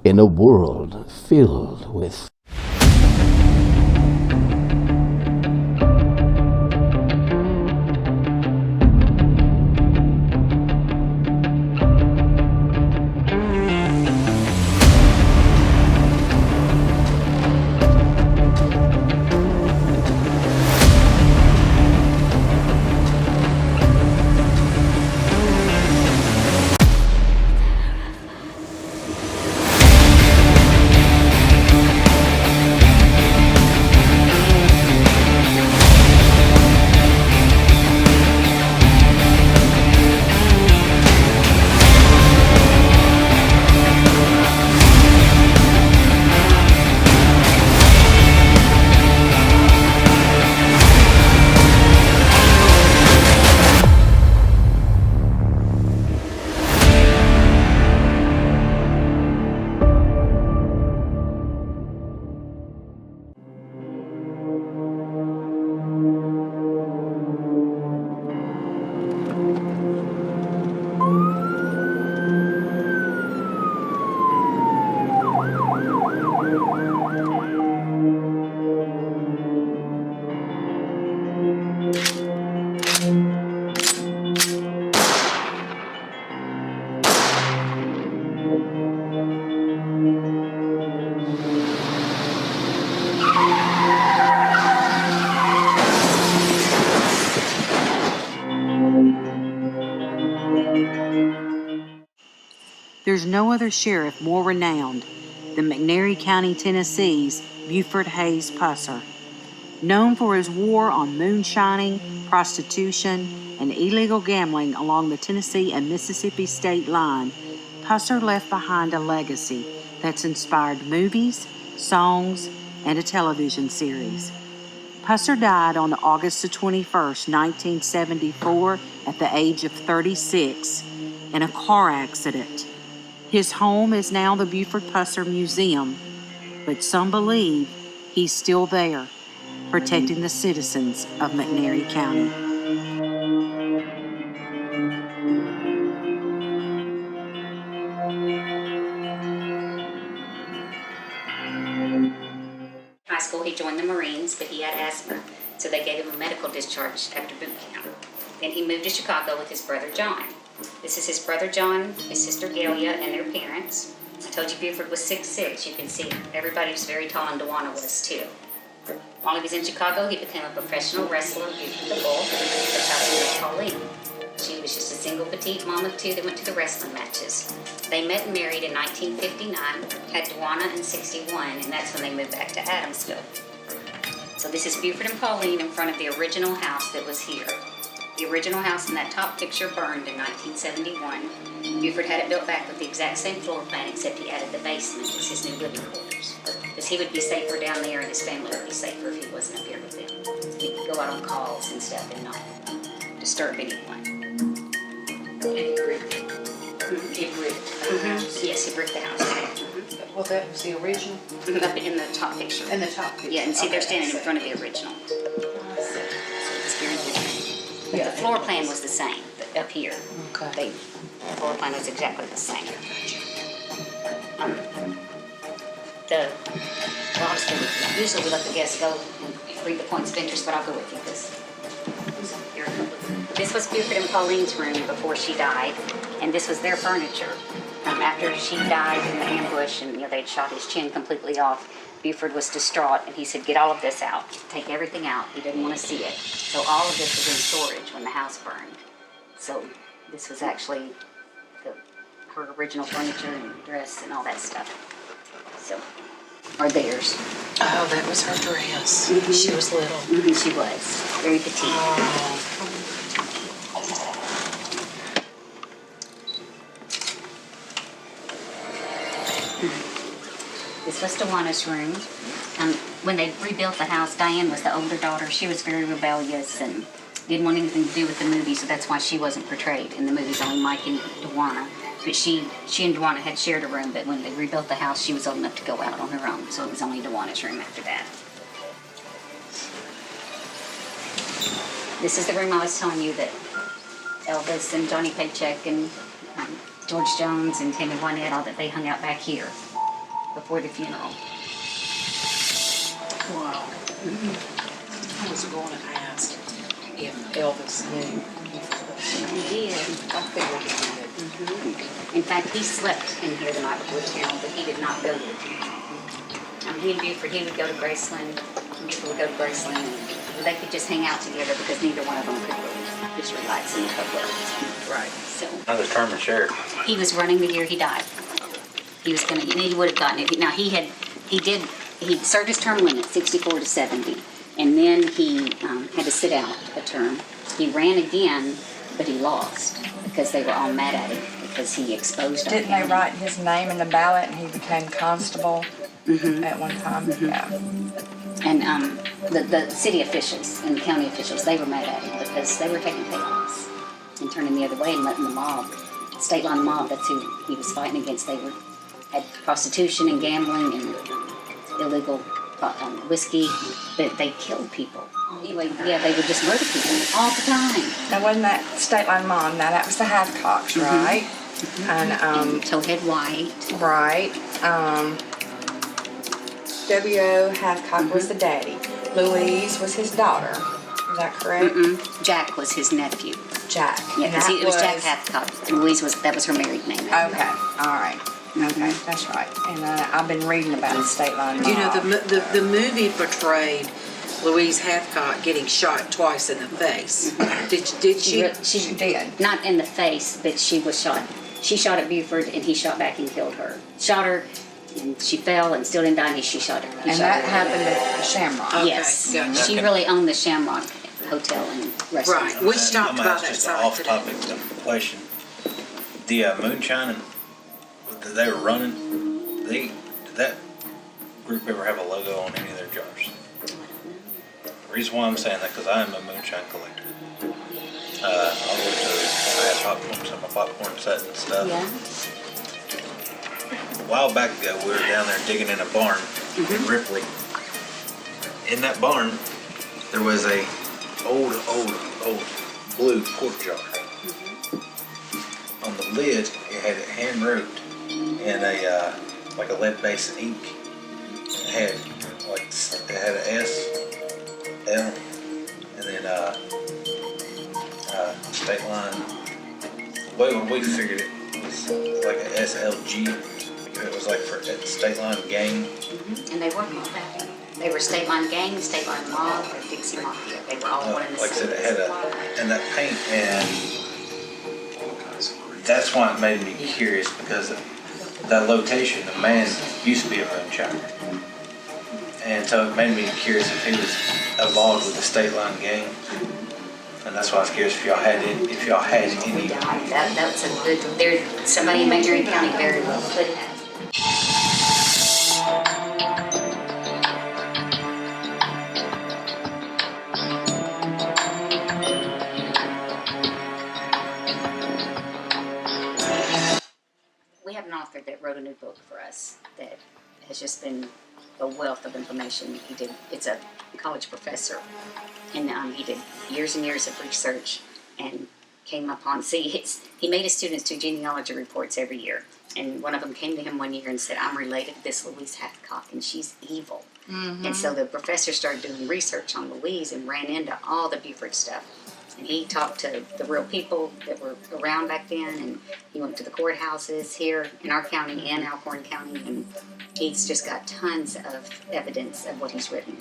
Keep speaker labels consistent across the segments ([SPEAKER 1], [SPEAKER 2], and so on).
[SPEAKER 1] in a world filled with
[SPEAKER 2] There's no other sheriff more renowned than McNairy County, Tennessee's Buford Hayes Pusser. Known for his war on moonshining, prostitution, and illegal gambling along the Tennessee and Mississippi state line, Pusser left behind a legacy that's inspired movies, songs, and a television series. Pusser died on August the 21st, 1974, at the age of 36 in a car accident. His home is now the Buford Pusser Museum, but some believe he's still there, protecting the citizens of McNairy County.
[SPEAKER 3] High school, he joined the Marines, but he had asthma, so they gave him a medical discharge after boot camp. Then he moved to Chicago with his brother John. This is his brother John, his sister Galia, and their parents. I told you Buford was 6'6". You can see everybody was very tall, and Dewana was too. While he was in Chicago, he became a professional wrestler, Buford the Bull. That's how he met Pauline. She was just a single petite mom of two that went to the wrestling matches. They met and married in 1959, had Dewana in 61, and that's when they moved back to Adamsville. So this is Buford and Pauline in front of the original house that was here. The original house in that top picture burned in 1971. Buford had it built back with the exact same floor plan, except he added the basement as his new living quarters. Because he would be safer down there, and his family would be safer if he wasn't up here with them. He could go out on calls and stuff and not disturb anyone.
[SPEAKER 4] And he bricked it. He bricked the house.
[SPEAKER 3] Yes, he bricked the house.
[SPEAKER 4] Well, that was the original?
[SPEAKER 3] Up in the top picture.
[SPEAKER 4] In the top picture.
[SPEAKER 3] Yeah, and see,
[SPEAKER 4] Okay,
[SPEAKER 3] they're standing in
[SPEAKER 4] I see.
[SPEAKER 3] front of the original. So it's guaranteed. But the floor plan was the same up here.
[SPEAKER 4] Okay.
[SPEAKER 3] The floor plan was exactly the same. Usually we let the guests go and read the points of interest, but I'll go with you because this was Buford and Pauline's room before she died, and this was their furniture. After she died in the ambush and they'd shot his chin completely off, Buford was distraught, and he said, get all of this out. Take everything out. He didn't want to see it. So all of this was in storage when the house burned. So this was actually her original furniture and dress and all that stuff. So, or theirs.
[SPEAKER 4] Oh, that was her dress.
[SPEAKER 3] Mm-hmm.
[SPEAKER 4] She was little.
[SPEAKER 3] Mm-hmm, she was. Very petite. This was Dewana's room. When they rebuilt the house, Diane was the older daughter. She was very rebellious and didn't want anything to do with the movie, so that's why she wasn't portrayed in the movies, only Mike and Dewana. But she and Dewana had shared a room, but when they rebuilt the house, she was old enough to go out on her own, so it was only Dewana's room after that. This is the room I was telling you that Elvis and Johnny Paycheck and George Jones and Tammy Wynette, all that they hung out back here. before the funeral.
[SPEAKER 4] Wow. I was going to ask if Elvis knew.
[SPEAKER 3] He did.
[SPEAKER 4] I figured he did.
[SPEAKER 3] In fact, he slept in here the night before the funeral, but he did not go there. He and Buford, he would go to Graceland, Buford would go to Graceland, and they could just hang out together because neither one of them could go just relax in the public.
[SPEAKER 4] Right.
[SPEAKER 3] So
[SPEAKER 5] Another term of sheriff.
[SPEAKER 3] he was running the year he died. He was gonna, he would have gotten it. Now he served his term limit, 64 to 70, and then he had to sit out a term. He ran again, but he lost because they were all mad at him because he exposed them.
[SPEAKER 6] Didn't they write his name in the ballot and he became constable at one time? Yeah.
[SPEAKER 3] And the city officials and the county officials, they were mad at him because they were taking payoffs and turning the other way and letting the mob, state line mob, that's who he was fighting against. They had prostitution and gambling and illegal whiskey, but they killed people. Anyway, yeah, they would just murder people all the time.
[SPEAKER 6] Now wasn't that State Line Mom? Now that was the Hathcocks, right? And
[SPEAKER 3] Towhead White.
[SPEAKER 6] right. W.O. Hathcock was the daddy. Louise was his daughter. Is that correct?
[SPEAKER 3] Jack was his nephew.
[SPEAKER 6] Jack.
[SPEAKER 3] Yeah,
[SPEAKER 6] And
[SPEAKER 3] because
[SPEAKER 6] that
[SPEAKER 3] it was Jack Hathcock. Louise that was her married name.
[SPEAKER 6] Okay. All right. Okay, that's right. And I've been reading about the State Line Mom.
[SPEAKER 4] You know, the movie portrayed Louise Hathcock getting shot twice in the face. Did she?
[SPEAKER 6] She did.
[SPEAKER 3] Not in the face, but she was shot. She shot at Buford, and he shot back and killed her. Shot her, and she fell and still didn't die, and she shot her.
[SPEAKER 6] And that happened at Shamrock.
[SPEAKER 4] Okay,
[SPEAKER 3] Yes.
[SPEAKER 4] gotcha.
[SPEAKER 3] She really owned the Shamrock Hotel and restaurant.
[SPEAKER 4] Right. We stopped
[SPEAKER 5] I'm
[SPEAKER 4] by
[SPEAKER 5] gonna ask
[SPEAKER 4] that
[SPEAKER 5] just an
[SPEAKER 4] side today.
[SPEAKER 5] off-topic question. The moonshine that they were running, did that group ever have a logo on any of their jars? The reason why I'm saying that because I am a moonshine collector. I had popcorn, some of my popcorn set and stuff.
[SPEAKER 3] Yeah.
[SPEAKER 5] A while back ago, we were down there digging in a barn in Ripley. In that barn, there was a old blue quart jar. On the lid, it had it hand wrote in a like a lead based ink. It had an S, L, and then State Line. The way we figured it was like a SLG. It was like for State Line Gang.
[SPEAKER 3] And they were called that. They were State Line Gang, State Line Mob, or Dixie Mafia. They were all one in the
[SPEAKER 5] Like I
[SPEAKER 3] same.
[SPEAKER 5] said, it had and that paint, and that's why it made me curious because that location, the man used to be a moonshiner. And so it made me curious if he was involved with the State Line Gang. And that's why I was curious if y'all had any.
[SPEAKER 3] That's a good. There, somebody in McNairy County very well could have. We have an author that wrote a new book for us that has just been a wealth of information. It's a college professor, and he did years and years of research and came upon, he made his students do genealogy reports every year. And one of them came to him one year and said, I'm related to this Louise Hathcock, and she's evil. And so the professor started doing research on Louise and ran into all the Buford stuff. And he talked to the real people that were around back then, and he went to the courthouses here in our county and Alcorn County, and he's just got tons of evidence of what he's written.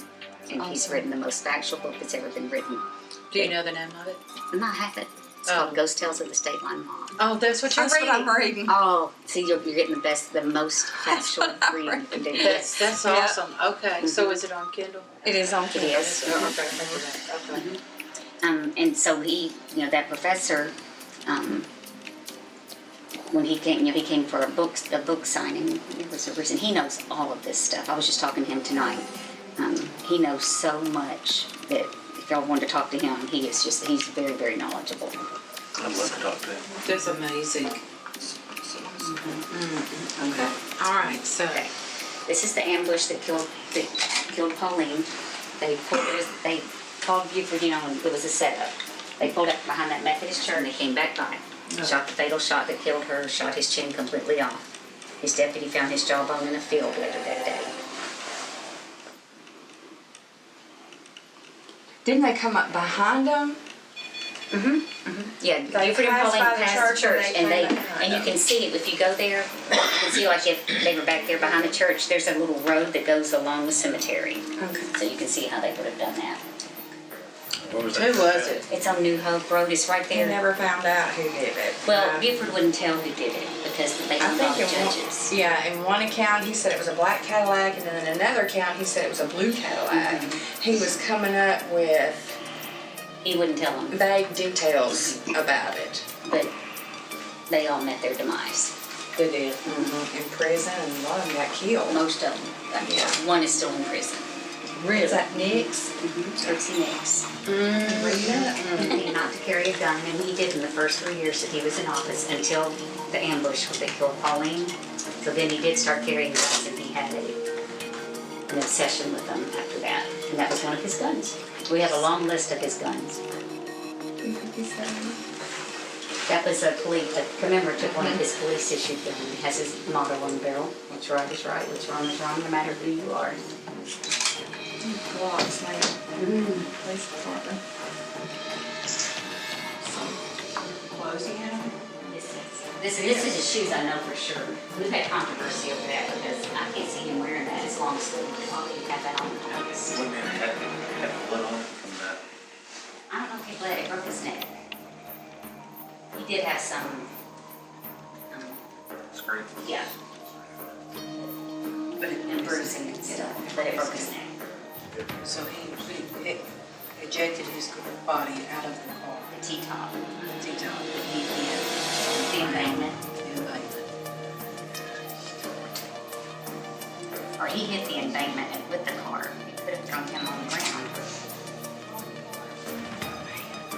[SPEAKER 3] And he's written the most factual book that's ever been written.
[SPEAKER 4] Do you know the name of it?
[SPEAKER 3] And I have it. It's called Ghost Tales of the State Line Mob.
[SPEAKER 4] Oh, that's what you're
[SPEAKER 6] That's
[SPEAKER 4] reading.
[SPEAKER 6] what I'm reading.
[SPEAKER 3] Oh, see, you're getting the most factual reading you can do.
[SPEAKER 4] That's awesome. Okay, so is it on Kindle?
[SPEAKER 6] It is on
[SPEAKER 3] It
[SPEAKER 6] Kindle.
[SPEAKER 3] is.
[SPEAKER 4] Okay.
[SPEAKER 3] And so that professor, when he came for a book signing. There was a reason. He knows all of this stuff. I was just talking to him tonight. He knows so much that if y'all wanted to talk to him, he's very, very knowledgeable.
[SPEAKER 5] I'd love to talk to him.
[SPEAKER 4] That's amazing. Okay. All right. So.
[SPEAKER 3] Okay. This is the ambush that killed Pauline. They called Buford, and it was a setup. They pulled up behind that Methodist church and they came back by. Shot the fatal shot that killed her, shot his chin completely off. His deputy found his jawbone in a field later that day.
[SPEAKER 6] Didn't they come up behind them?
[SPEAKER 3] Yeah,
[SPEAKER 6] They
[SPEAKER 3] Buford and
[SPEAKER 6] passed
[SPEAKER 3] Pauline
[SPEAKER 6] by the
[SPEAKER 3] passed the
[SPEAKER 6] church
[SPEAKER 3] church,
[SPEAKER 6] and they
[SPEAKER 3] and
[SPEAKER 6] came behind
[SPEAKER 3] and you
[SPEAKER 6] them.
[SPEAKER 3] can see, if you go there, you can see like if they were back there behind the church, there's a little road that goes along the cemetery.
[SPEAKER 6] Okay.
[SPEAKER 3] So you can see how they would have done that.
[SPEAKER 5] Where was
[SPEAKER 4] Who was it?
[SPEAKER 3] It's on New Hope Road, it's right
[SPEAKER 6] They
[SPEAKER 3] there.
[SPEAKER 6] never found out who did it.
[SPEAKER 3] Well, Buford wouldn't tell who did it because they
[SPEAKER 6] I
[SPEAKER 3] don't
[SPEAKER 6] think
[SPEAKER 3] know the
[SPEAKER 6] in one,
[SPEAKER 3] judges.
[SPEAKER 6] yeah, in one account he said it was a black Cadillac, and then in another account he said it was a blue Cadillac. He was coming up with
[SPEAKER 3] He wouldn't tell them,
[SPEAKER 6] vague details about it.
[SPEAKER 3] but they all met their demise.
[SPEAKER 6] They did. In prison, and a lot of them got killed.
[SPEAKER 3] Most of them got killed. One is still in prison.
[SPEAKER 6] Is that Nick's?
[SPEAKER 3] Trixie Nix.
[SPEAKER 6] Rita?
[SPEAKER 3] Not to carry a gun, and he did in the first 3 years that he was in office until the ambush where they killed Pauline. So then he did start carrying guns, and he had an obsession with them after that. And that was one of his guns. We have a long list of his guns. That was a commemorative took one of his police issued gun. It has his motto on the barrel. What's right is right, what's wrong is wrong, no matter who you are.
[SPEAKER 6] Glocks, man. Police department. Clothes he had on?
[SPEAKER 3] This is his shoes, I know for sure. We've had controversy over that because I can't see him wearing that. It's long sleeve. He had that on.
[SPEAKER 5] Wouldn't it have blood on it from that?
[SPEAKER 3] I don't know if he bled. It broke his neck. He did have some.
[SPEAKER 5] Scrape?
[SPEAKER 3] Yeah. And bruising and stuff, but it broke his neck.
[SPEAKER 4] So he ejected his body out of the car.
[SPEAKER 3] The T-top.
[SPEAKER 4] T-top.
[SPEAKER 3] The embankment. Or he hit the embankment with the car. It could have thrown him on the ground.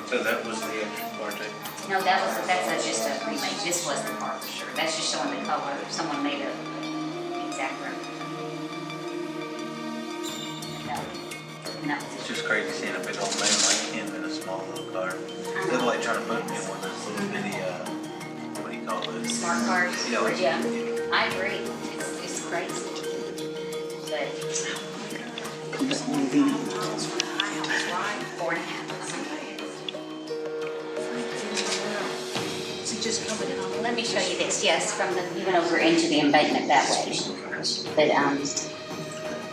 [SPEAKER 5] So that was the extra part too?
[SPEAKER 3] No, that's just a remake. This was the car for sure. That's just showing the color. Someone made a exact replica. No.
[SPEAKER 5] It's just crazy seeing a big old man like him in a small little car. They're like trying to put me in one of those little bitty, what do you call those?
[SPEAKER 3] Smart cars.
[SPEAKER 5] Yeah.
[SPEAKER 3] I agree. It's crazy. But 4.5.
[SPEAKER 4] Is he just coming in on
[SPEAKER 3] Let me show you this. Yes, you went over into the embankment that way. But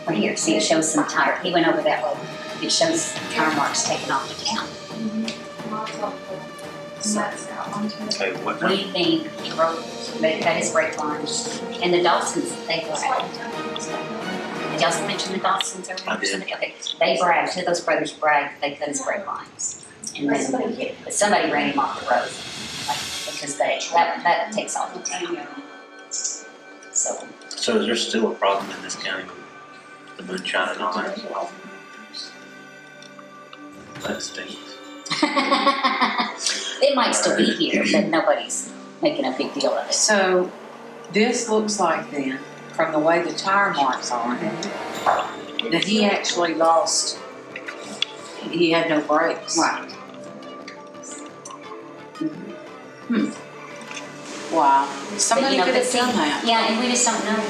[SPEAKER 3] right here, see, it shows some tire. He went over that way. It shows tire marks taken off the town.
[SPEAKER 5] Okay, what?
[SPEAKER 3] We think he broke. They cut his brake lines, and the Dawsons they bragged. Did y'all mention the Dawsons earlier?
[SPEAKER 5] I did.
[SPEAKER 3] Okay, they bragged. Two of those brothers bragged. They cut his brake lines, and then somebody ran him off the road, because that takes off the town. So
[SPEAKER 5] So is there still a problem in this county with the moonshine and all that? That stinks.
[SPEAKER 3] it might still be here, but nobody's making a big deal of it.
[SPEAKER 4] So this looks like then, from the way the tire marks are, that he actually lost, he had no brakes.
[SPEAKER 3] Right.
[SPEAKER 4] Wow.
[SPEAKER 3] But,
[SPEAKER 4] Somebody could have
[SPEAKER 3] but
[SPEAKER 4] done that.
[SPEAKER 3] Yeah, and we just don't know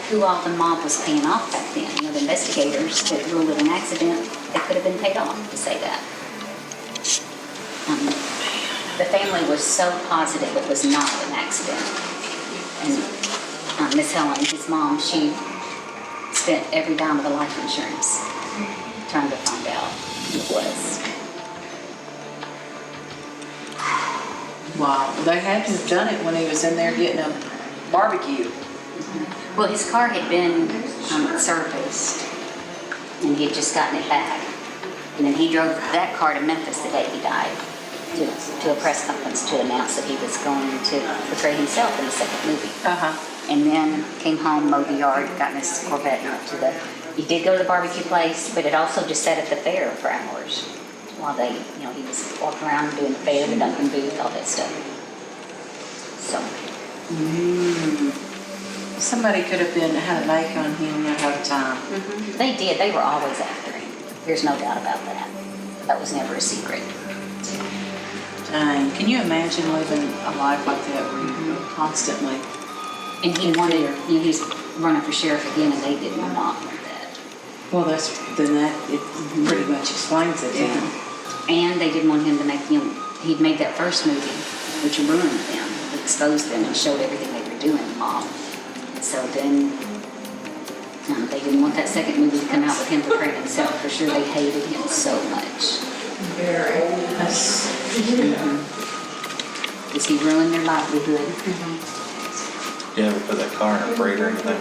[SPEAKER 3] who all the mob was paying off back then. The investigators that ruled it an accident, they could have been paid off to say that. The family was so positive it was not an accident. And Miss Helen, his mom, she spent every dime of the life insurance trying to find out who it was.
[SPEAKER 4] Wow. Well, they had to have done it when he was in there getting a barbecue.
[SPEAKER 3] Well, his car had been serviced, and he had just gotten it back. And then he drove that car to Memphis the day he died to a press conference to announce that he was going to portray himself in the second movie. And then came home, mowed the yard, got in his Corvette, and went to he did go to the barbecue place, but it also just sat at the fair for hours while he was walking around doing the fair, the Dunkin' booth, all that stuff. So.
[SPEAKER 4] Somebody could have had a make on him the whole time.
[SPEAKER 3] They did. They were always after him. There's no doubt about that. That was never a secret.
[SPEAKER 4] Dang. Can you imagine living a life like that where you're constantly
[SPEAKER 3] And he wanted, he's running for sheriff again, and they did not want that.
[SPEAKER 4] Well, it pretty much explains it then.
[SPEAKER 3] And they didn't want him to make, he'd made that first movie, which ruined them, exposed them, and showed everything they were doing to Mom. So then they didn't want that second movie to come out with him portraying himself. For sure, they hated him so much.
[SPEAKER 6] Very.
[SPEAKER 3] Because he ruined their livelihood.
[SPEAKER 5] You ever put that car in a freighter or anything?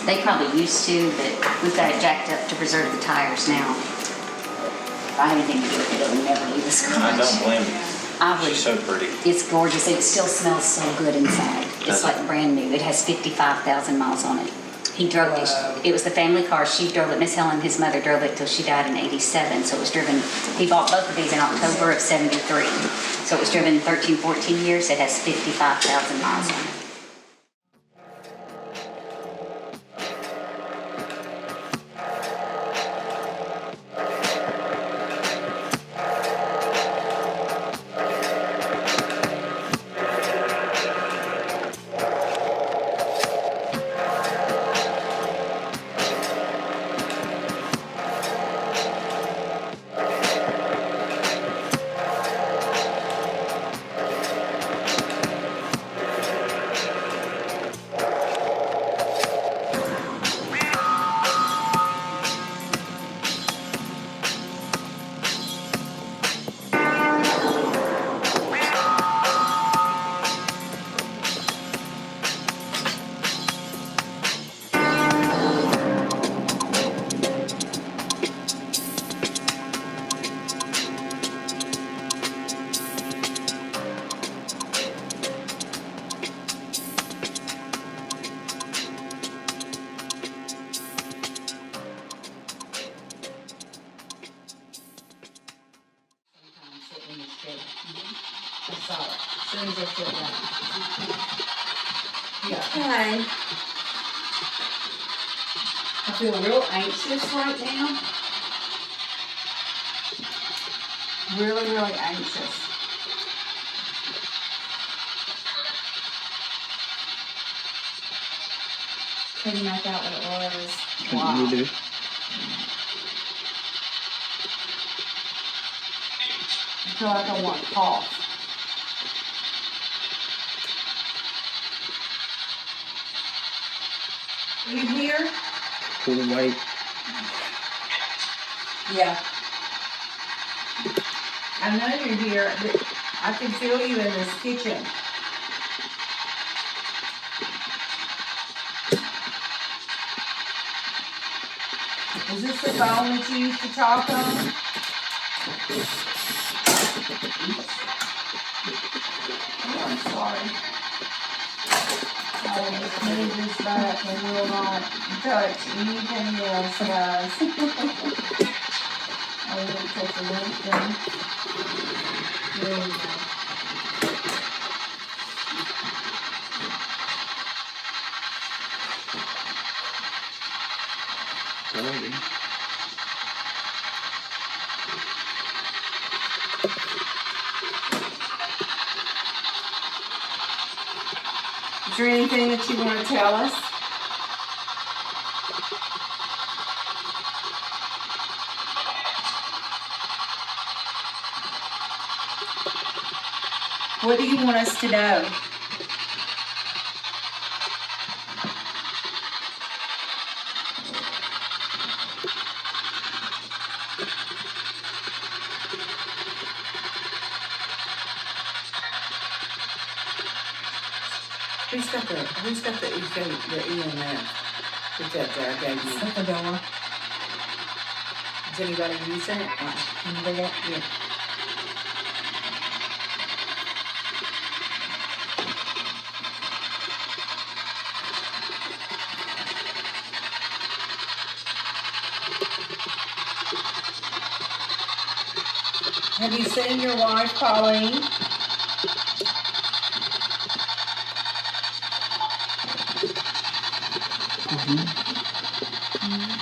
[SPEAKER 3] They probably used to, but we've got it jacked up to preserve the tires now. If I had anything to do with it, it would never leave us.
[SPEAKER 5] I don't blame you.
[SPEAKER 3] I would.
[SPEAKER 5] She's so pretty.
[SPEAKER 3] It's gorgeous. It still smells so good inside. It's like brand new. It has 55,000 miles on it. He drove it. It was the family car. She drove it. Miss Helen, his mother, drove it till she died in '87. So it was driven. He bought both of these in October of '73. So it was driven 13, 14 years. It has 55,000 miles on it.
[SPEAKER 7] Okay. I feel real anxious right now. Really, really anxious. Couldn't make out what it was. Wow.
[SPEAKER 1] You do.
[SPEAKER 7] I feel like I want to cough. You here?
[SPEAKER 1] Pull the white.
[SPEAKER 7] Yeah. I know you're here. I can feel you in this kitchen. Is this the phone that you used to talk on? Oh, I'm sorry. I will just move this back and will not touch anything else, guys. I will touch a little thing. There we go.
[SPEAKER 1] Sorry.
[SPEAKER 7] Is there anything that you want to tell us? What do you want us to know? Who's got the EMF? What's that there? I gave you. At the door. Is anybody using it? Anybody else? Yeah. Have you seen your wife, Pauline?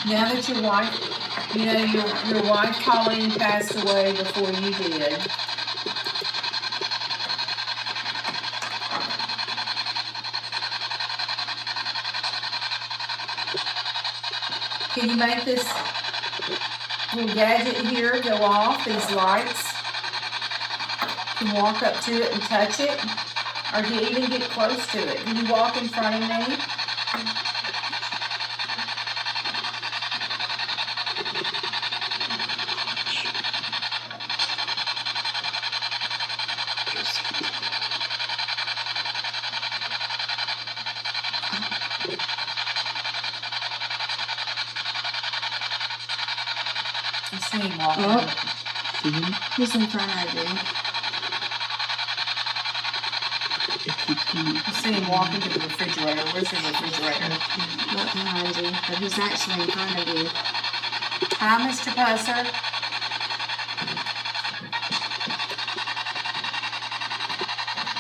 [SPEAKER 7] Now that your wife, your wife Pauline passed away before you did.
[SPEAKER 2] Can you make this little gadget here go off, these lights? Can you walk up to it and touch it? Or do you even get close to it? Can you walk in front of me? I see him walking.
[SPEAKER 8] He's in front of you.
[SPEAKER 2] I see him walking to the refrigerator. Where's the refrigerator?
[SPEAKER 8] Look behind you, but he's actually in front of you.
[SPEAKER 2] Hi, Mr. Pusser.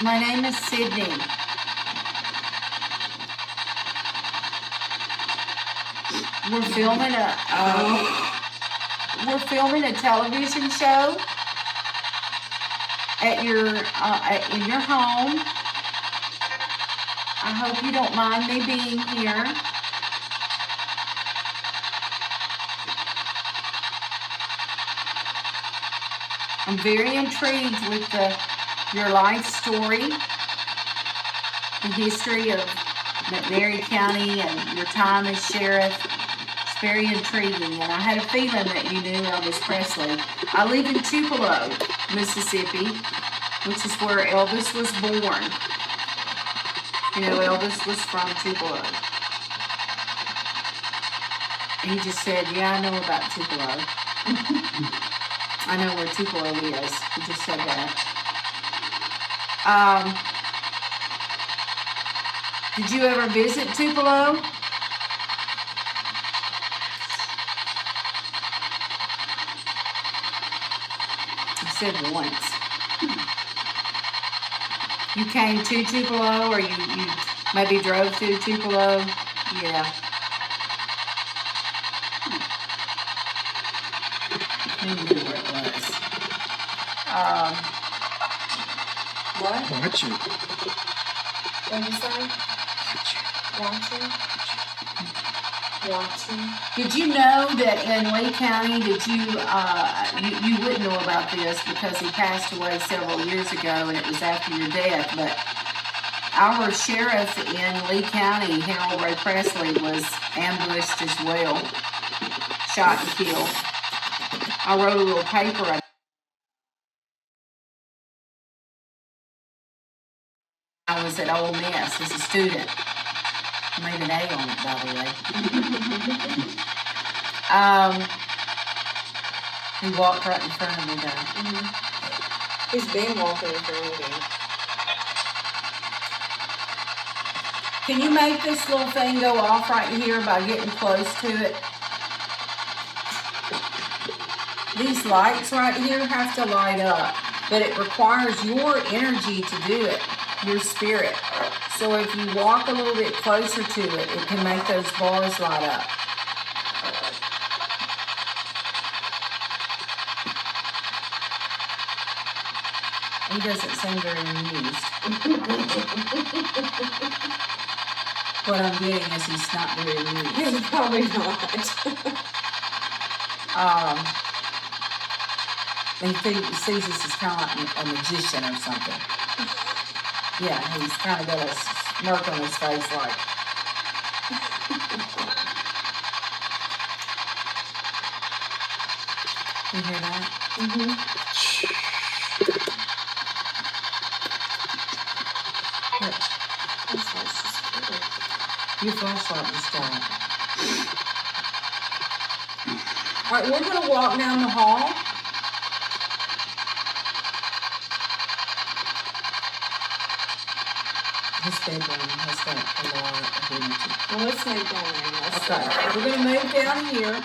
[SPEAKER 2] My name is Sydney. We're filming a television show at in your home. I hope you don't mind me being here. I'm very intrigued with your life story, the history of McNairy County and your time as sheriff. It's very intriguing, and I had a feeling that you knew Elvis Presley. I live in Tupelo, Mississippi, which is where Elvis was born. You know, Elvis was from Tupelo. And he just said, yeah, I know about Tupelo. I know where Tupelo is. He just said that. Did you ever visit Tupelo? He said once. You came to Tupelo, or you maybe drove through Tupelo? Yeah. Who knew where it was?
[SPEAKER 6] What?
[SPEAKER 1] Watch it.
[SPEAKER 6] What'd you say? Watching? Watching?
[SPEAKER 2] Did you know that in Lee County, you wouldn't know about this because he passed away several years ago and it was after your death, but our sheriff in Lee County, Harold Ray Presley, was ambushed as well, shot and killed. I wrote a little paper. I was at Ole Miss as a student. I made an A on it, by the way. He walked right in front of me, though.
[SPEAKER 6] He's been walking in front of you.
[SPEAKER 2] Can you make this little thing go off right here by getting close to it? These lights right here have to light up, but it requires your energy to do it, your spirit. So if you walk a little bit closer to it, it can make those bars light up. He doesn't seem very amused. What I'm getting is he's not very amused.
[SPEAKER 6] He's probably not.
[SPEAKER 2] And he sees us as kind of like a magician or something. Yeah, he's kind of got a smirk on his face like. You hear that? Your flashlight just died. All right, we're going to walk down the hall. His bedroom has got a lot of energy.
[SPEAKER 6] Well, let's move down there.
[SPEAKER 2] Okay, we're going to move down here.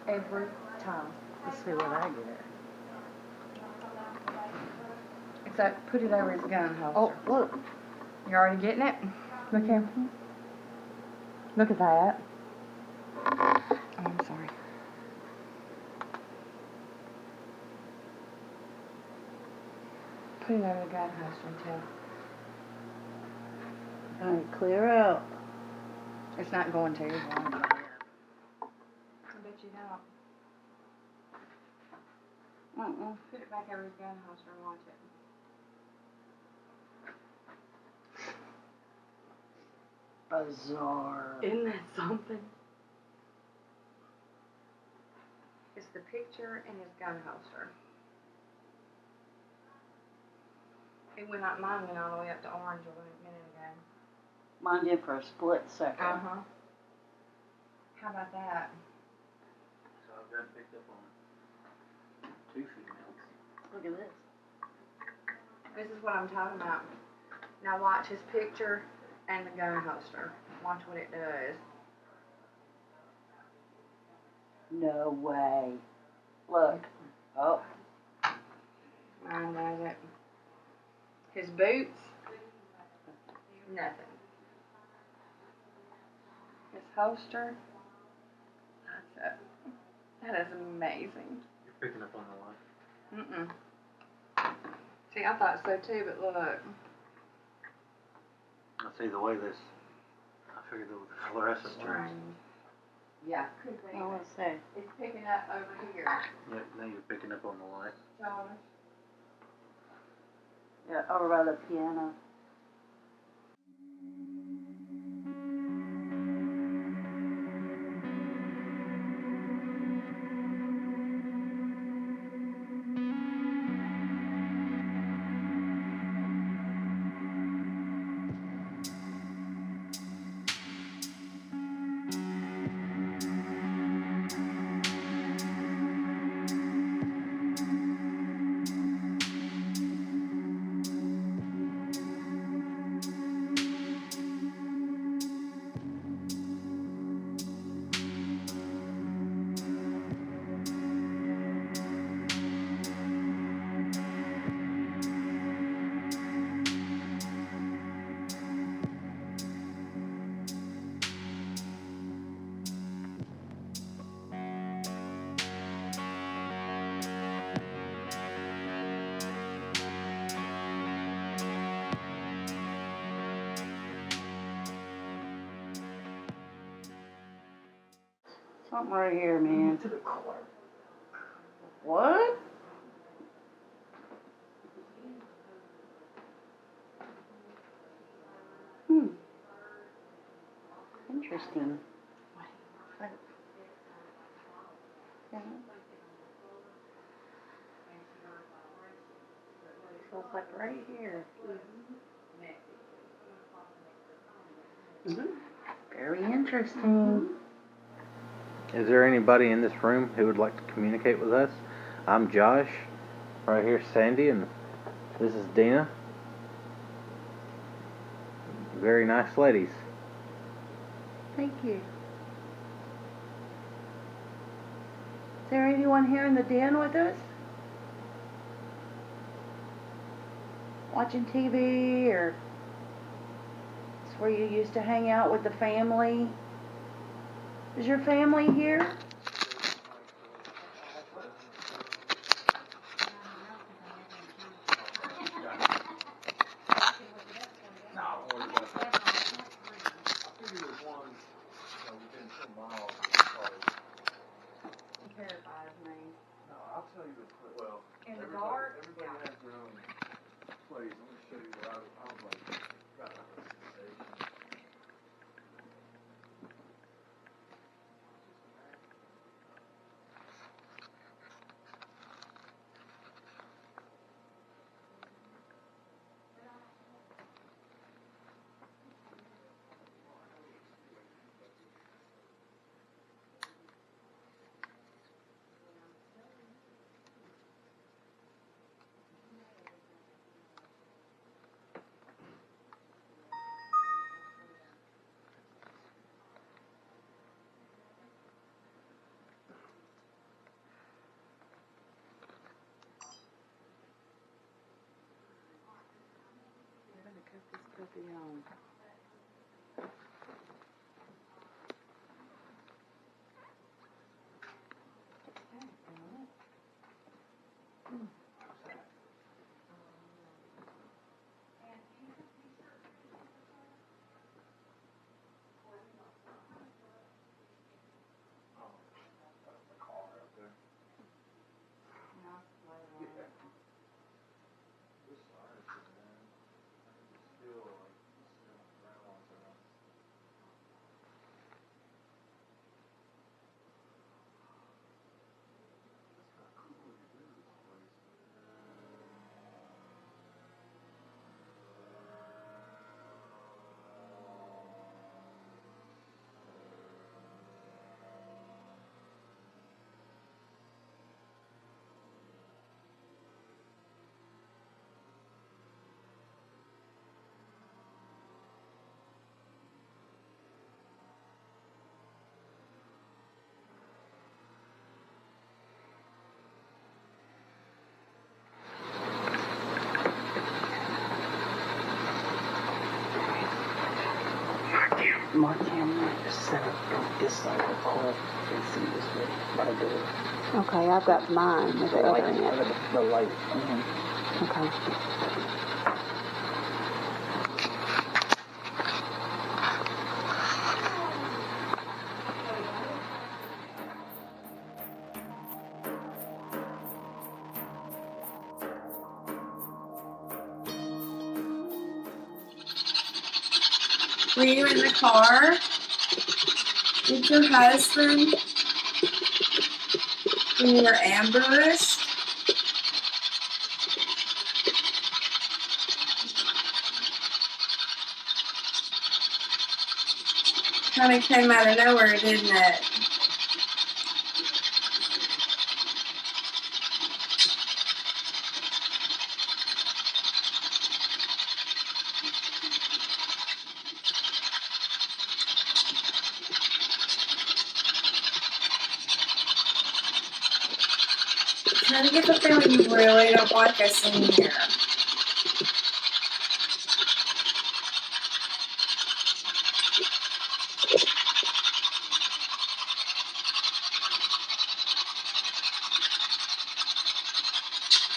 [SPEAKER 6] Every time.
[SPEAKER 2] Let's see what I get.
[SPEAKER 6] Except put it over his gun holster.
[SPEAKER 2] Oh, look.
[SPEAKER 6] You already getting it? Look here. Look at that. Oh, I'm sorry. Put it over the gun holster until
[SPEAKER 2] All right, clear out.
[SPEAKER 6] it's not going to. I bet you don't. Put it back over his gun holster and watch it.
[SPEAKER 2] Bizarre.
[SPEAKER 6] Isn't that something? It's the picture in his gun holster. Mine went all the way up to orange a minute ago.
[SPEAKER 2] Mine did for a split second.
[SPEAKER 6] Uh-huh. How about that?
[SPEAKER 5] So I've got picked up on 2 females.
[SPEAKER 2] Look at this.
[SPEAKER 6] This is what I'm talking about. Now watch his picture and the gun holster. Watch what it does.
[SPEAKER 2] No way. Look. Oh.
[SPEAKER 6] Mine does it. His boots, nothing. His holster, that is amazing.
[SPEAKER 5] You're picking up on the line.
[SPEAKER 6] See, I thought so too, but look.
[SPEAKER 5] I see the way this. I figured the fluorescent turns.
[SPEAKER 6] Yeah, could be.
[SPEAKER 2] I want to say.
[SPEAKER 6] It's picking up over here.
[SPEAKER 5] Yep, now you're picking up on the light.
[SPEAKER 6] Jonas.
[SPEAKER 2] Yeah, over by the piano. Something right here, man. What? Interesting. Yeah. Feels like right here. Very interesting.
[SPEAKER 5] Is there anybody in this room who would like to communicate with us? I'm Josh. Right here, Sandy, and this is Dina. Very nice ladies.
[SPEAKER 2] Thank you. Is there anyone here in the den with us? Watching TV, or it's where you used to hang out with the family? Is your family here?
[SPEAKER 6] Terrifies me.
[SPEAKER 1] No, I'll tell you the well.
[SPEAKER 6] In the dark?
[SPEAKER 1] Everybody has their own place. I'm gonna show you what I was like. Got out of the station. That's the car out there. Yeah. This siren shit, man. It's still like still around on there. It's kind of cool when you do this place.
[SPEAKER 9] My camera is set up on this side of the car facing this way by the door.
[SPEAKER 8] Okay, I've got mine at the other end.
[SPEAKER 9] The light. Mm-hmm.
[SPEAKER 8] Okay.
[SPEAKER 6] Were you in the car with your husband when you were ambushed? Kind of came out of nowhere, didn't it? Trying to get the feeling you really don't like us in here.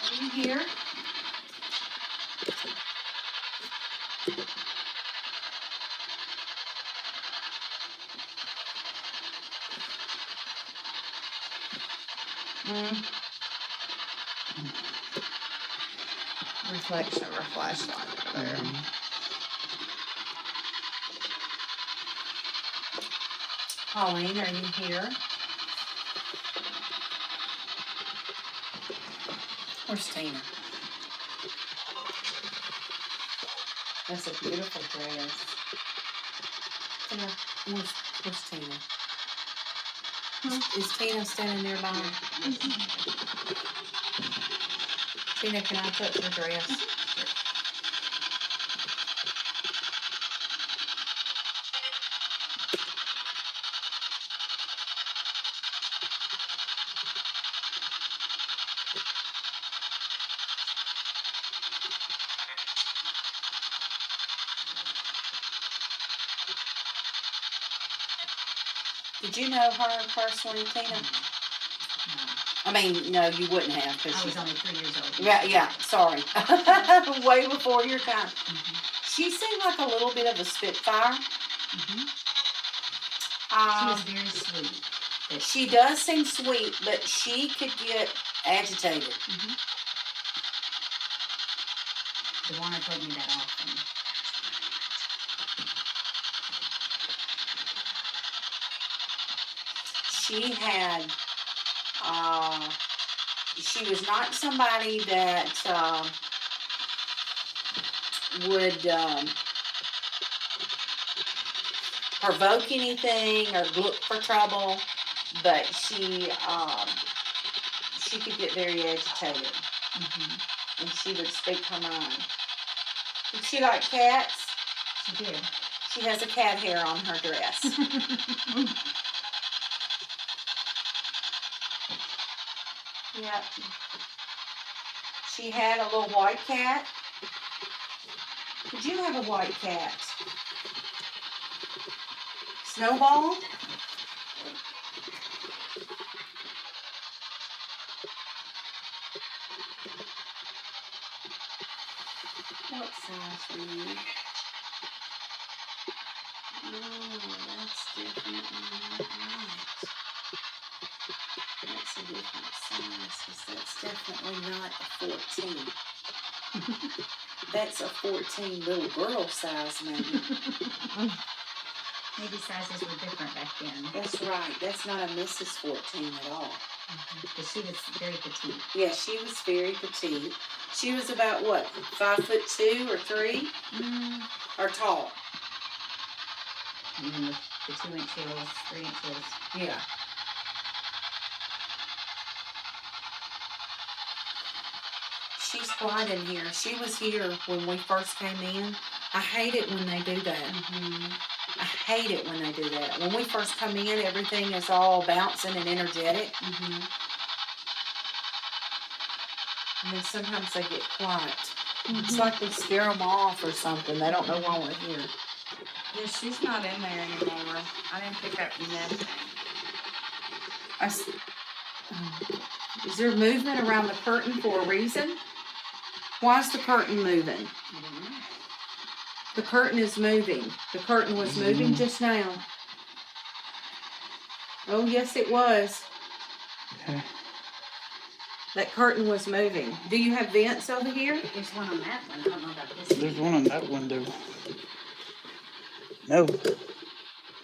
[SPEAKER 6] Are you here? Reflection of our flashlight over there. Pauline, are you here? Where's Tina? That's a beautiful dress. Tina, where's Tina? Is Tina standing nearby? Tina, can I touch your dress? Did you know her personally, Tina? I mean, no, you wouldn't have.
[SPEAKER 3] I was only 3 years old.
[SPEAKER 6] Yeah, sorry. Way before your time. She seemed like a little bit of a spitfire.
[SPEAKER 3] She was very sweet. But
[SPEAKER 6] She does seem sweet, but she could get agitated.
[SPEAKER 3] DeWanna told me that often.
[SPEAKER 6] She had, she was not somebody that would provoke anything or look for trouble, but she could get very agitated, and she would speak her mind. Did she like cats?
[SPEAKER 3] She did.
[SPEAKER 6] She has a cat hair on her dress. Yep. She had a little white cat.
[SPEAKER 2] Did you have a white cat? Snowball? What size were you? Oh, that's definitely not right. That's a different size, because that's definitely not a 14. That's a 14 little girl size, maybe.
[SPEAKER 3] Maybe sizes were different back then.
[SPEAKER 2] That's right. That's not a Mrs. 14 at all.
[SPEAKER 3] Because she was very petite.
[SPEAKER 2] Yeah, she was very petite. She was about what, 5'2" or 3? Or tall?
[SPEAKER 3] And then the 2-inch heels, 3-inch heels.
[SPEAKER 2] Yeah. She's quiet in here. She was here when we first came in. I hate it when they do that. I hate it when they do that. When we first come in, everything is all bouncing and energetic. And then sometimes they get quiet. It's like they scare them off or something. They don't know why we're here.
[SPEAKER 6] Yeah, she's not in there anymore. I didn't pick up nothing.
[SPEAKER 2] Is there movement around the curtain for a reason? Why is the curtain moving?
[SPEAKER 3] I don't know.
[SPEAKER 2] The curtain is moving. The curtain was moving just now. Oh, yes, it was.
[SPEAKER 9] Okay.
[SPEAKER 2] That curtain was moving. Do you have vents over here?
[SPEAKER 3] There's one on that one. I don't know about this
[SPEAKER 9] There's one on that window. No.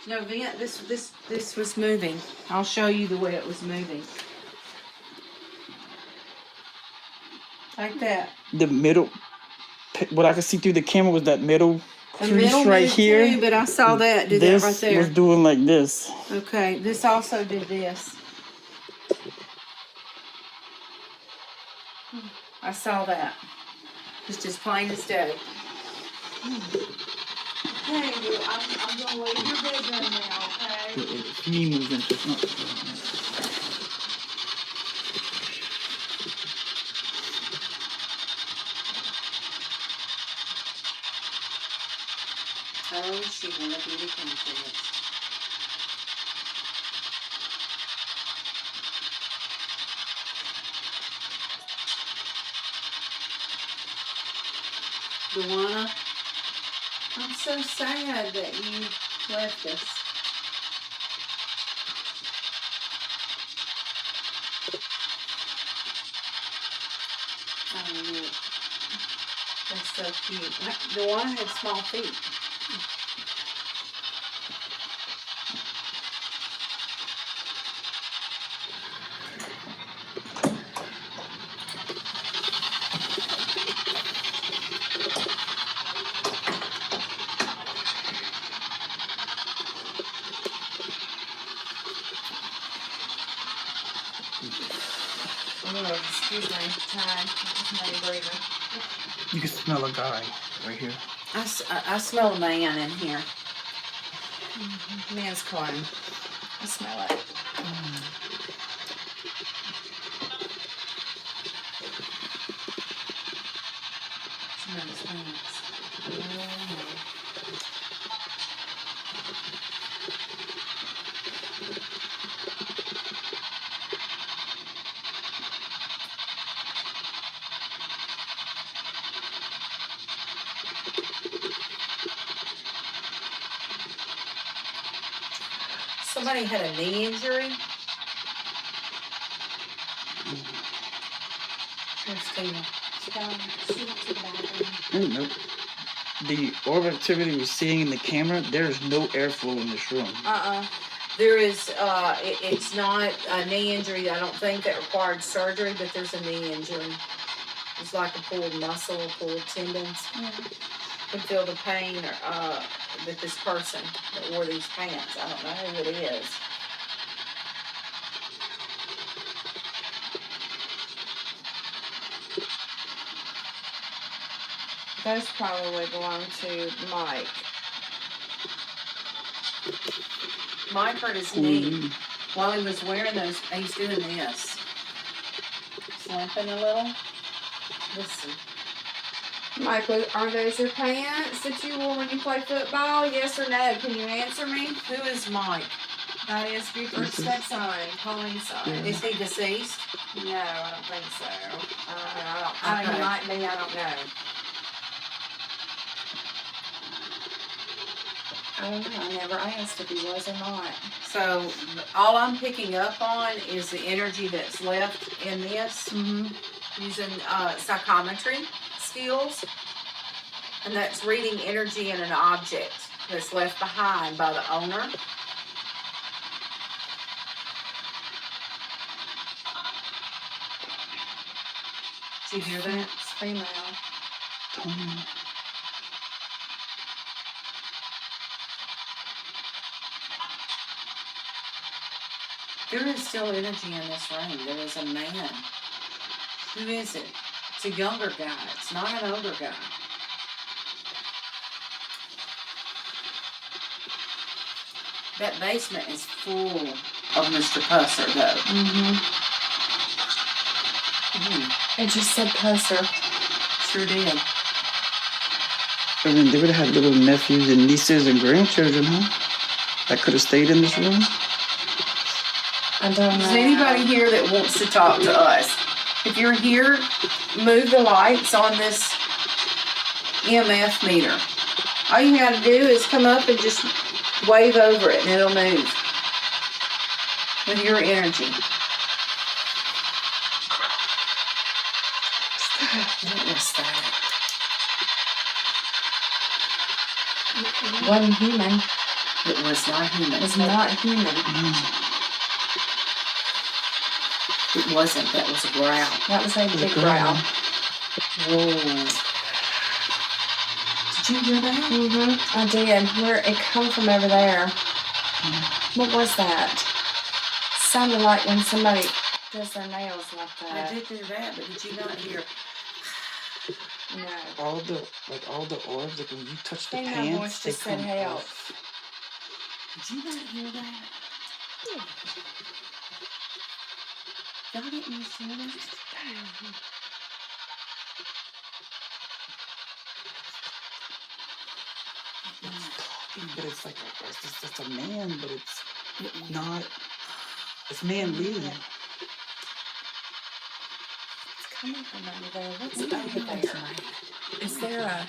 [SPEAKER 2] No vent. This was moving. I'll show you the way it was moving. Like that.
[SPEAKER 9] The middle, what I could see through the camera was that middle
[SPEAKER 2] The
[SPEAKER 9] crease
[SPEAKER 2] middle
[SPEAKER 9] right
[SPEAKER 2] moved
[SPEAKER 9] here.
[SPEAKER 2] too, but I saw that. Do
[SPEAKER 9] This
[SPEAKER 2] that right there.
[SPEAKER 9] was doing like this.
[SPEAKER 2] Okay. This also did this. I saw that. It's just plain as day.
[SPEAKER 6] Hey, I'm gonna leave your bedroom now, okay?
[SPEAKER 9] It's me moving. It's not.
[SPEAKER 2] Oh, she wanted you to come to it. Luana, I'm so sad that you left us. Oh, look. That's so cute. Luana had small feet. Oh, excuse my time. My breathing.
[SPEAKER 9] You can smell a guy right here.
[SPEAKER 2] I smell a man in here. Man's crying. I smell it. Smells pants. Somebody had a knee injury. Where's Tina?
[SPEAKER 8] She went to the bathroom.
[SPEAKER 9] Nope. The orb activity we're seeing in the camera, there's no airflow in this room.
[SPEAKER 2] There is, it's not a knee injury, I don't think, that required surgery, but there's a knee injury. It's like a pulled muscle, pulled tendons. You can feel the pain with this person that wore these pants. I don't know who it is.
[SPEAKER 6] Those probably belong to Mike.
[SPEAKER 2] Mike hurt his knee while he was wearing those. He's doing this. Slapping a little. Listen.
[SPEAKER 6] Michael, are those your pants that you wore when you played football? Yes or no? Can you answer me?
[SPEAKER 2] Who is Mike?
[SPEAKER 6] That is Buford's stepson, Colleen's son.
[SPEAKER 2] Is he deceased?
[SPEAKER 6] No, I don't think so. I mean,
[SPEAKER 2] Okay.
[SPEAKER 6] he might be, I don't know. I don't know, I never asked if he was or not.
[SPEAKER 2] So all I'm picking up on is the energy that's left in this using psychometry skills. And that's reading energy in an object that's left behind by the owner. Did you hear that?
[SPEAKER 6] It's female.
[SPEAKER 2] There is still energy in this room. There is a man. Who is it? It's a younger guy. It's not an older guy. That basement is full of Mr. Pusser, though.
[SPEAKER 6] It just said Pusser.
[SPEAKER 2] Sure did.
[SPEAKER 9] I mean, they would have had little nephews and nieces and grandchildren, huh? That could have stayed in this room.
[SPEAKER 6] I don't know.
[SPEAKER 2] Is anybody here that wants to talk to us? If you're here, move the lights on this EMF meter. All you gotta do is come up and just wave over it and it'll move with your energy. What was that?
[SPEAKER 6] It wasn't human.
[SPEAKER 2] It was not human.
[SPEAKER 6] It's not human.
[SPEAKER 2] It wasn't. That was a growl.
[SPEAKER 6] That was a big growl.
[SPEAKER 2] Whoa. Did you hear that?
[SPEAKER 6] I did. Where it come from over there. What was that? Sounded like when somebody does their nails like that.
[SPEAKER 2] I did hear that, but did you not hear?
[SPEAKER 6] No.
[SPEAKER 9] All the orbs, like when you touch the
[SPEAKER 6] Think my
[SPEAKER 9] pants,
[SPEAKER 6] voice
[SPEAKER 9] they
[SPEAKER 6] just said
[SPEAKER 9] come
[SPEAKER 6] help.
[SPEAKER 9] off.
[SPEAKER 2] Did you not hear that? Y'all didn't hear that?
[SPEAKER 9] But it's like it's a man, but it's not. It's man leading.
[SPEAKER 6] It's coming from under there. What's over there?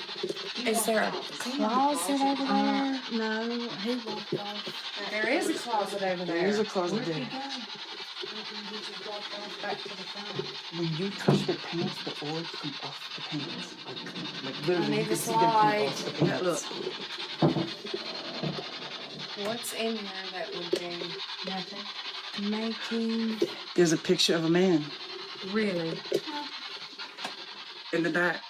[SPEAKER 6] Is there a closet over there?
[SPEAKER 2] No, he walked off.
[SPEAKER 6] There is a closet over there.
[SPEAKER 9] There is a closet there. When you touch the pants, the orbs come off the pants. Like literally,
[SPEAKER 6] I need
[SPEAKER 9] you can
[SPEAKER 6] this
[SPEAKER 9] see them come
[SPEAKER 6] light.
[SPEAKER 9] off the pants.
[SPEAKER 2] Look.
[SPEAKER 6] What's in here that would be
[SPEAKER 2] Nothing.
[SPEAKER 6] making?
[SPEAKER 9] There's a picture of a man
[SPEAKER 6] Really?
[SPEAKER 9] in the back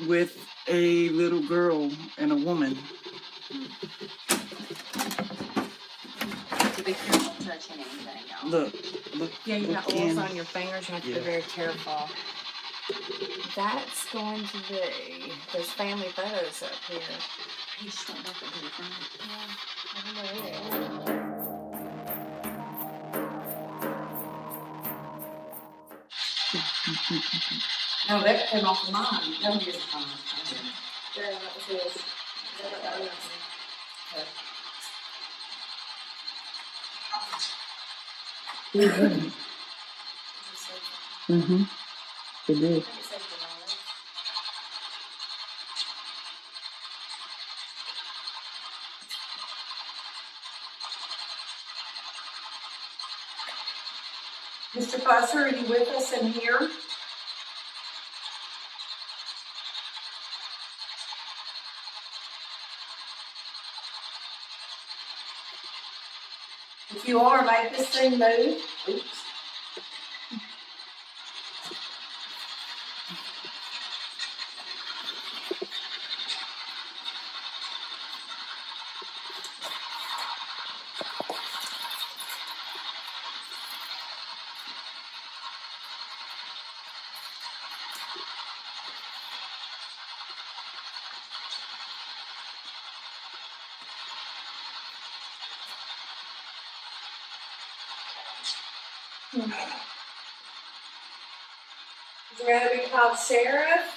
[SPEAKER 9] with a little girl and a woman.
[SPEAKER 2] To be careful touching anything, y'all.
[SPEAKER 9] Look.
[SPEAKER 6] Yeah, you
[SPEAKER 9] look
[SPEAKER 6] got oils
[SPEAKER 9] in.
[SPEAKER 6] on your fingers. You have to be
[SPEAKER 9] Yeah.
[SPEAKER 6] very careful. That's going to be. There's family photos up here.
[SPEAKER 2] He just went back up to the front.
[SPEAKER 6] I don't know where.
[SPEAKER 2] No, that came off of mine. No, you're fine.
[SPEAKER 6] Yeah, that was his.
[SPEAKER 9] Mm-hmm. They did.
[SPEAKER 2] Mr. Pusser, are you with us in here? If you are, make this thing move. Oops. Is it going to be called Sheriff?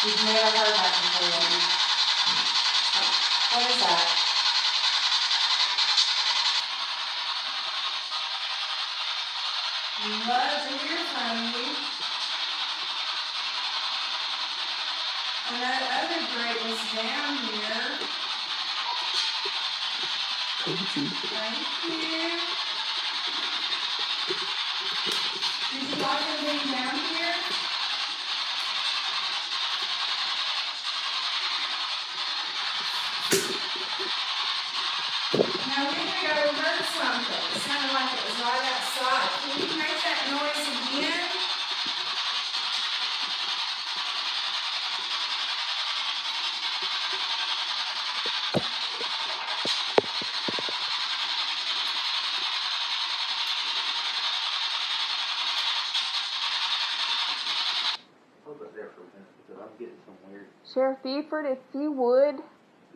[SPEAKER 6] You've never heard that before. What is that? Love to hear from you. And that other grate was down here.
[SPEAKER 9] Told you.
[SPEAKER 6] Thank you. Did you like them being down here? Now a minute ago we heard something. It sounded like it was right outside. Can you make that noise again?
[SPEAKER 1] Hold it there for a minute because I'm getting some weird.
[SPEAKER 10] Sheriff Buford, if you would,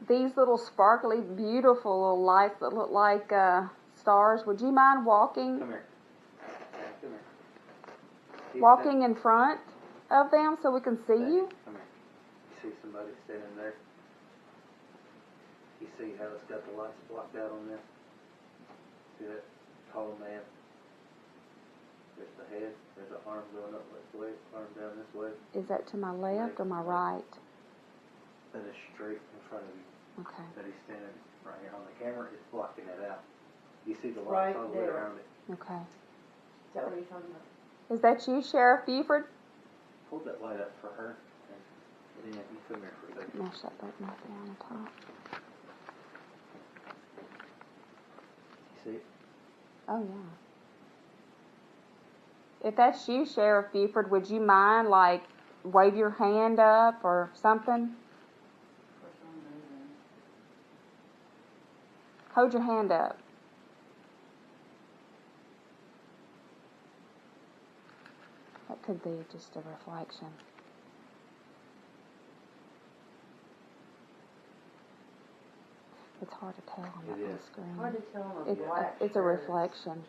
[SPEAKER 10] these little sparkly, beautiful little lights that look like stars, would you mind walking
[SPEAKER 1] Come here. Come here. Keep
[SPEAKER 10] walking in front of them so we can see
[SPEAKER 1] that-
[SPEAKER 10] you?
[SPEAKER 1] Come here. You see somebody standing there? You see how it's got the lights blocked out on there? See that tall man? There's the head. There's an arm going up this way, arm down this way.
[SPEAKER 10] Is that to my left or my right?
[SPEAKER 1] That is straight in front of you.
[SPEAKER 10] Okay.
[SPEAKER 1] That he's standing right here on the camera. It's blocking it out. You see the
[SPEAKER 7] Right
[SPEAKER 1] lights all the way
[SPEAKER 7] there.
[SPEAKER 1] around it.
[SPEAKER 10] Okay.
[SPEAKER 7] Is that what you're talking about?
[SPEAKER 10] Is that you, Sheriff Buford?
[SPEAKER 1] Hold that light up for her. And then you come here for a second.
[SPEAKER 10] Now shut that mouth down on top.
[SPEAKER 1] You see it?
[SPEAKER 10] Oh, yeah. If that's you, Sheriff Buford, would you mind, like, wave your hand up or something? Hold your hand up. That could be just a reflection. It's hard to tell on that
[SPEAKER 1] It
[SPEAKER 10] little
[SPEAKER 1] is.
[SPEAKER 10] screen.
[SPEAKER 7] Hard to tell on a black
[SPEAKER 10] It's a
[SPEAKER 7] shirt.
[SPEAKER 10] reflection.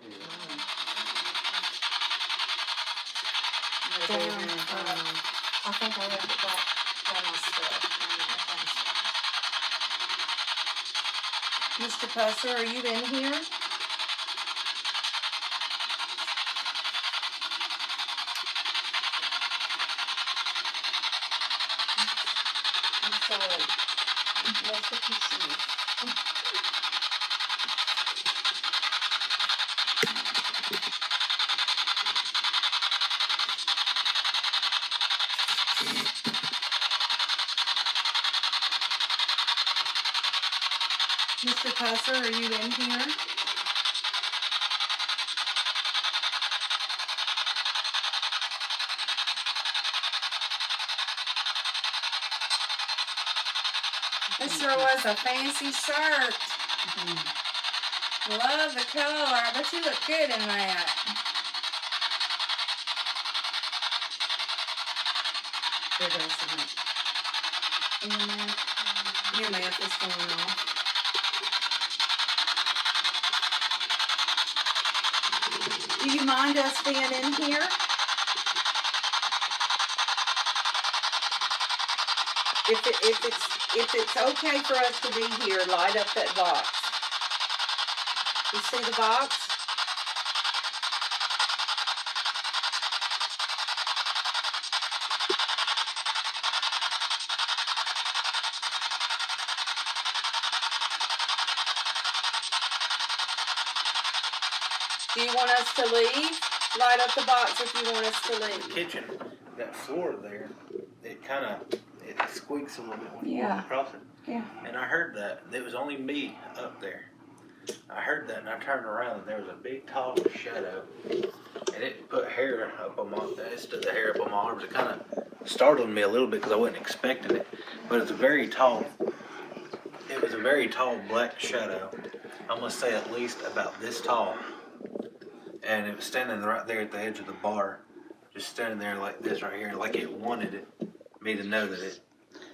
[SPEAKER 6] Down, I think I left it back by my stuff. Mr. Pusser, are you in here? I'm sorry. That's what you see. Mr. Pusser, are you in here? This sure was a fancy shirt. Love the color. I bet you look good in that.
[SPEAKER 7] There goes the mic.
[SPEAKER 6] Your math is going off. Do you mind us being in here?
[SPEAKER 10] If it's okay for us to be here, light up that box. You see the box? Do you want us to leave? Light up the box if you want us to leave.
[SPEAKER 5] Kitchen, that floor there, it kind of it squeaks a little bit when you
[SPEAKER 10] Yeah.
[SPEAKER 5] walk across it.
[SPEAKER 10] Yeah.
[SPEAKER 5] And I heard that. It was only me up there. I heard that and I turned around and there was a big tall shadow. And it put hair up on my, it stood the hair up on my arms. It kind of startled me a little bit because I wasn't expecting it. But it's a very tall, it was a very tall black shadow. I'm going to say at least about this tall. And it was standing right there at the edge of the bar. Just standing there like this right here. Like it wanted me to know that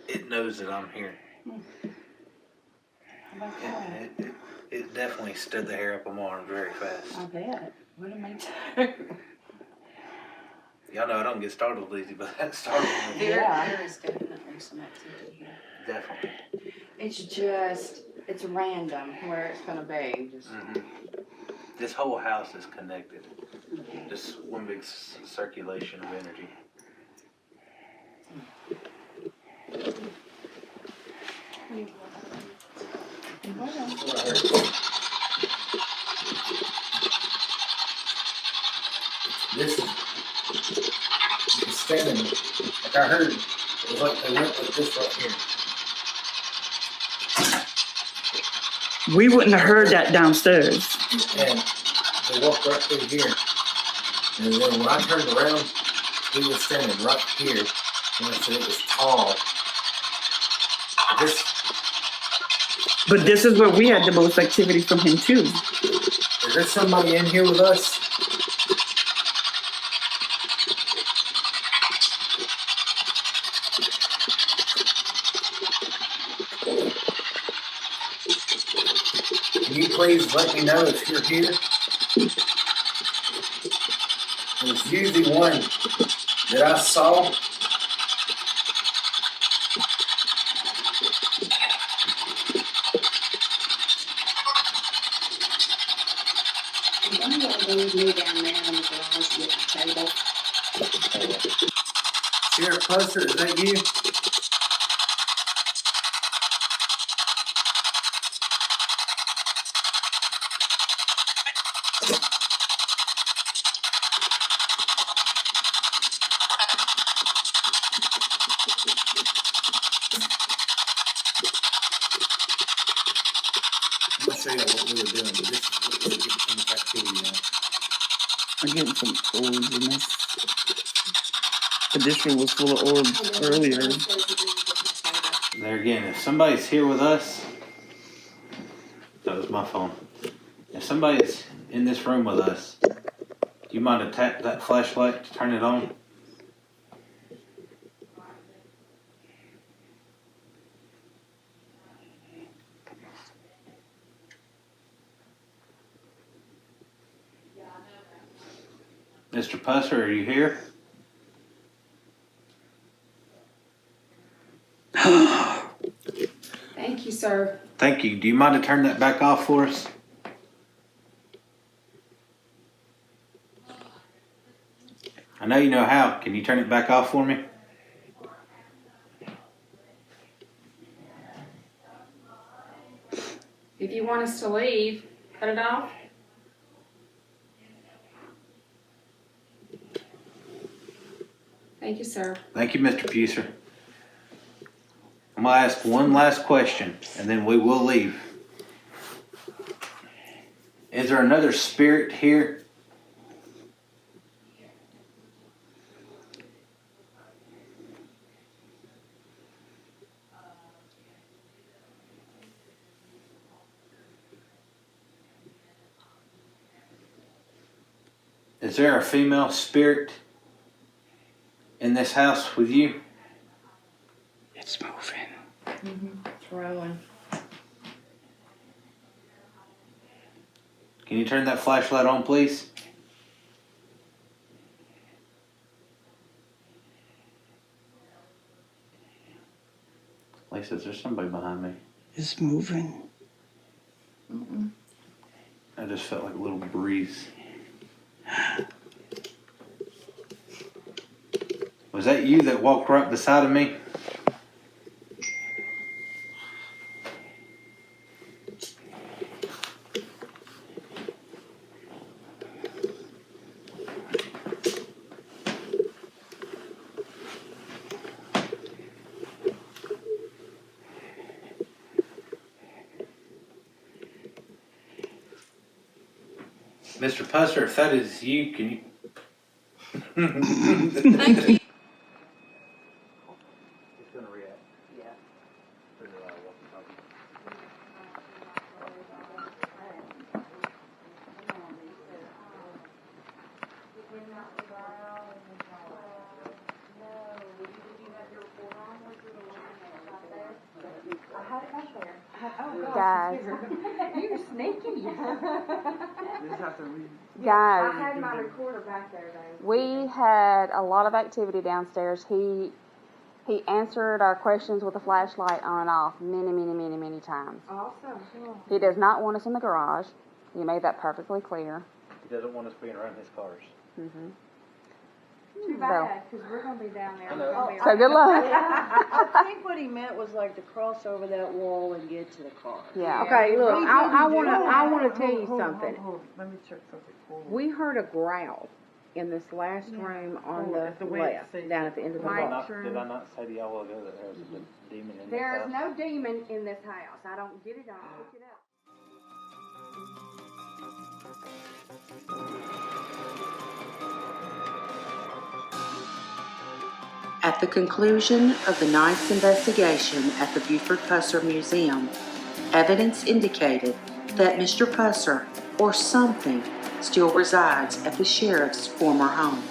[SPEAKER 5] it knows that I'm here. It definitely stood the hair up on my arm very fast.
[SPEAKER 7] I bet. What am I doing?
[SPEAKER 5] Y'all know I don't get startled easy, but that startled me.
[SPEAKER 6] There is definitely some activity here.
[SPEAKER 5] Definitely.
[SPEAKER 6] It's random where it's gonna be.
[SPEAKER 5] This whole house is connected. Just one big circulation of energy.
[SPEAKER 11] This is standing, like I heard, it was like they went like this right here.
[SPEAKER 9] We wouldn't have heard that downstairs.
[SPEAKER 11] And they walked right through here. And then when I turned around, he was standing right here. And I said it was tall.
[SPEAKER 9] But this is where we had the most activity from him too.
[SPEAKER 11] Is there somebody in here with us? Can you please let me know if you're here? There's usually one that I saw. Sheriff Pusser, is that you? I'm gonna show you what we were doing, but this is what we were getting some activity on.
[SPEAKER 9] I'm getting some orbs in this. But this room was full of orbs earlier.
[SPEAKER 5] There again, if somebody's here with us, that was my phone. If somebody's in this room with us, do you mind to tap that flashlight to turn it on? Mr. Pusser, are you here?
[SPEAKER 6] Thank you, sir.
[SPEAKER 5] Thank you. Do you mind to turn that back off for us? I know you know how. Can you turn it back off for me?
[SPEAKER 6] If you want us to leave, cut it off. Thank you, sir.
[SPEAKER 5] Thank you, Mr. Pusser. I'm going to ask one last question, and then we will leave. Is there another spirit here? Is there a female spirit in this house with you?
[SPEAKER 9] It's moving.
[SPEAKER 6] It's rolling.
[SPEAKER 5] Can you turn that flashlight on, please? Lisa, is there somebody behind me?
[SPEAKER 9] It's moving.
[SPEAKER 5] I just felt like a little breeze. Was that you that walked right beside of me? Mr. Pusser, if that is you, can you...
[SPEAKER 6] Thank you.
[SPEAKER 1] It's gonna react.
[SPEAKER 6] Yeah.
[SPEAKER 1] Pretty loud walkie-talkie.
[SPEAKER 6] had it back there. Oh,
[SPEAKER 10] Guys.
[SPEAKER 6] You're sneaky.
[SPEAKER 10] Guys,
[SPEAKER 6] I had my recorder back there, though.
[SPEAKER 10] we had a lot of activity downstairs. He answered our questions with a flashlight on and off many times.
[SPEAKER 6] Awesome.
[SPEAKER 10] He does not want us in the garage. You made that perfectly clear.
[SPEAKER 5] He doesn't want us being around his cars.
[SPEAKER 10] Mm-hmm.
[SPEAKER 6] Too bad, because we're going to be down there.
[SPEAKER 5] I know.
[SPEAKER 6] We're gonna be
[SPEAKER 10] So good luck.
[SPEAKER 12] I think what he meant was like to cross over that wall and get to the car.
[SPEAKER 10] Yeah.
[SPEAKER 7] Okay, look,
[SPEAKER 12] We
[SPEAKER 7] I
[SPEAKER 12] didn't
[SPEAKER 7] wanna
[SPEAKER 12] do
[SPEAKER 7] tell you
[SPEAKER 9] Hold on,
[SPEAKER 7] something.
[SPEAKER 9] hold on. Let me check something for you.
[SPEAKER 7] We heard a growl in this last room on the
[SPEAKER 9] way it
[SPEAKER 7] left,
[SPEAKER 9] says-
[SPEAKER 7] down at the end of the
[SPEAKER 6] Mike,
[SPEAKER 7] hall.
[SPEAKER 5] Did I not say to y'all ago that there was a demon in
[SPEAKER 6] There
[SPEAKER 5] this
[SPEAKER 6] is
[SPEAKER 5] house?
[SPEAKER 6] no demon in this house. I don't get it. I'll look it up.
[SPEAKER 2] At the conclusion of the night's investigation at the Buford Pusser Museum, evidence indicated that Mr. Pusser, or something, still resides at the sheriff's former home.